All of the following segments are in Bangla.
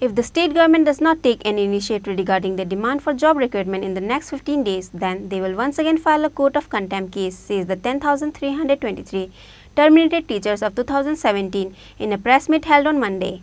If the state government does not take any initiative regarding the demand for job recruitment in the next 15 days, then they will once again file a court of contempt case, says the 10,323 terminated teachers of 2017 in a press meet held on Monday.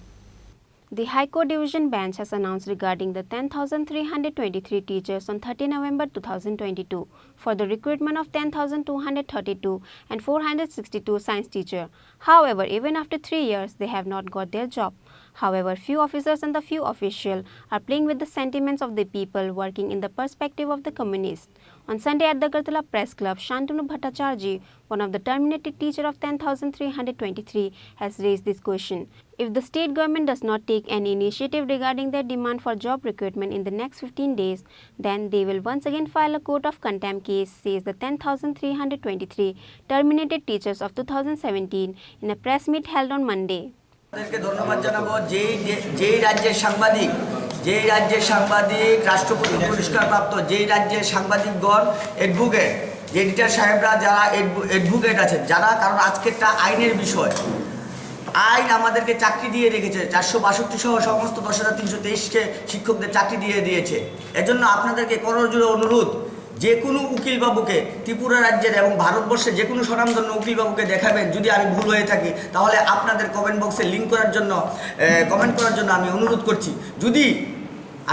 The High Court Division Bench has announced regarding the 10,323 teachers on 30 November 2022 for the recruitment of 10,232 and 462 science teachers. However, even after 3 years, they have not got their job. However, few officers and the few officials are playing with the sentiments of the people working in the perspective of the communists. On Sunday at the Agartala Press Club, Shantanu Bhattacharjee, one of the terminated teachers of 10,323, has raised this question. If the state government does not take any initiative regarding their demand for job recruitment in the next 15 days, then they will once again file a court of contempt case, says the 10,323 terminated teachers of 2017 in a press meet held on Monday. ধন্যবাদ জানাবো যেই রাজ্যের সাংবাদিক রাষ্ট্রপতি পুরস্কার প্রাপ্ত যেই রাজ্যের সাংবাদিকগণ অ্যাডভোকেট যে এডিটর সাহেবরা যারা অ্যাডভোকেট আছেন যারা কারণ আজকেরটা আইনের বিষয় আইন আমাদেরকে চাকরি দিয়ে রেখেছে 462 সহ সমস্ত 10,323কে শিক্ষকদের চাকরি দিয়ে দিয়েছে এজন্য আপনাদেরকে করজোড়ে অনুরোধ যে কোনো উকিলবাবুকে ত্রিপুরা রাজ্যের এবং ভারতবর্ষের যে কোনো স্বনামধন্য উকিলবাবুকে দেখাবেন যদি আমি ভুল হয়ে থাকি তাহলে আপনাদের কমেন্ট বক্সে লিঙ্ক করার জন্য কমেন্ট করার জন্য আমি অনুরোধ করছি যদি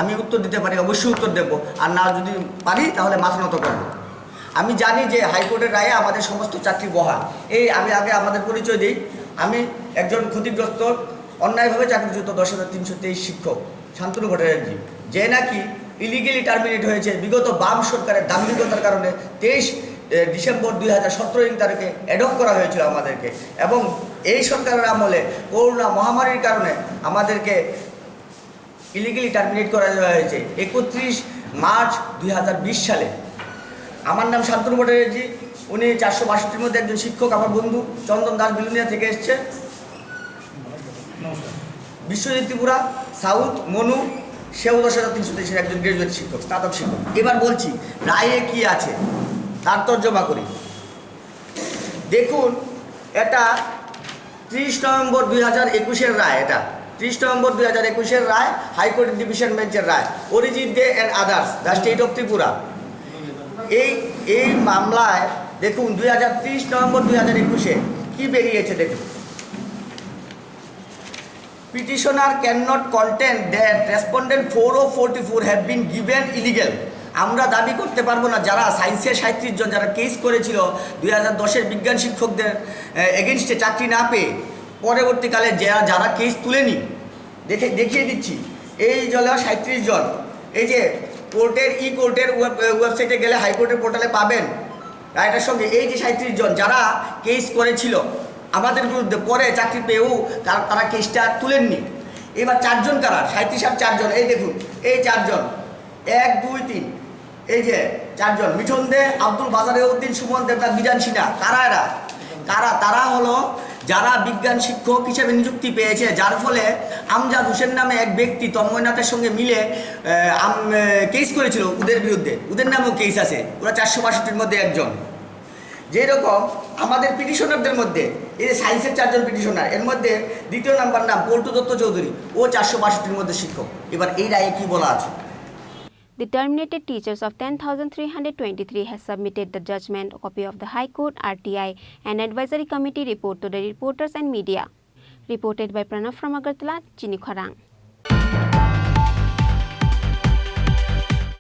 আমি উত্তর দিতে পারি অবশ্যই উত্তর দেব আর না যদি পারি তাহলে মাথা নত করব আমি জানি যে হাইকোর্টের রায়ে আমাদের সমস্ত চাকরি বহাল এই আমি আগে আমাদের পরিচয় দিই আমি একজন ক্ষতিগ্রস্ত অন্যায়ভাবে চাকরিচ্যুত 10,323 শিক্ষক শান্তনু ভট্টাচার্য যে নাকি ইলিগেলি টার্মিনেট হয়েছে বিগত বাম সরকারের দাম্ভিকতার কারণে 23 ডিসেম্বর 2017 তারিখে অ্যাডপ্ট করা হয়েছিল আমাদেরকে এবং এই সরকারের আমলে করোনা মহামারীর কারণে আমাদেরকে ইলিগেলি টার্মিনেট করা হয়েছে 31 মার্চ 2020 সালে আমার নাম শান্তনু ভট্টাচার্য উনি 462-র মধ্যে একজন শিক্ষক আমার বন্ধু চন্দন দাস বিলুনিয়া থেকে এসছে বিশ্বজিৎ ত্রিপুরা সাউথ মনু সেও 10,323 একজন গ্রাজুয়েট শিক্ষক স্নাতক শিক্ষক এবার বলছি রায়ে কি আছে তার তর্জমা করি দেখুন এটা 30 নভেম্বর 2021-এর রায় এটা 30 নভেম্বর 2021-এর রায় হাইকোর্ট ডিভিশন বেঞ্চের রায় Arijit De and others the state of Tripura এই মামলায় দেখুন 30 নভেম্বর 2021-এ কি বেরিয়েছে দেখুন Petitioner cannot contend that respondent 4044 have been given illegal. আমরা দাবি করতে পারবো না যারা সায়েন্সের 37 জন যারা কেস করেছিল 2010-এর বিজ্ঞান শিক্ষকদের এগেইনস্টে চাকরি না পেয়ে পরবর্তীকালে যারা কেস তুলেনি দেখিয়ে দিচ্ছি এই জলে 37 জন এই যে কোর্টের ওয়েবসাইটে গেলে হাইকোর্টের পোর্টালে পাবেন রায়টার সঙ্গে এই যে 37 জন যারা কেস করেছিল আমাদের বিরুদ্ধে পরে চাকরি পেয়েও তারা কেসটা তুলেননি এবার 4 জন কারা 37 আর 4 জন এই দেখুন এই 4 জন 1 2 3 এই যে 4 জন মিঠন দে আব্দুল বাজারেউদ্দিন সুমন দেবনাথ বিজান সিনহা তারা হলো যারা বিজ্ঞান শিক্ষক হিসেবে নিযুক্তি পেয়েছে যার ফলে আমজাদ হোসেন নামে এক ব্যক্তি তন্ময়নাথের সঙ্গে মিলে কেস করেছিল ওদের বিরুদ্ধে ওদের নামেও কেস আছে ওরা 462-র মধ্যে একজন যেরকম আমাদের পিটিশনারদের মধ্যে এই যে সায়েন্সের 4 জন পিটিশনার এর মধ্যে দ্বিতীয় নাম্বার নাম পল্টু দত্ত চৌধুরী ও 462-র মধ্যে শিক্ষক এবার এই রায়ে কি বলা আছে The terminated teachers of 10,323 has submitted the judgment copy of the High Court RTI and Advisory Committee report to the reporters and media. Reported by Pranav from Agartala, Chini, Khorang.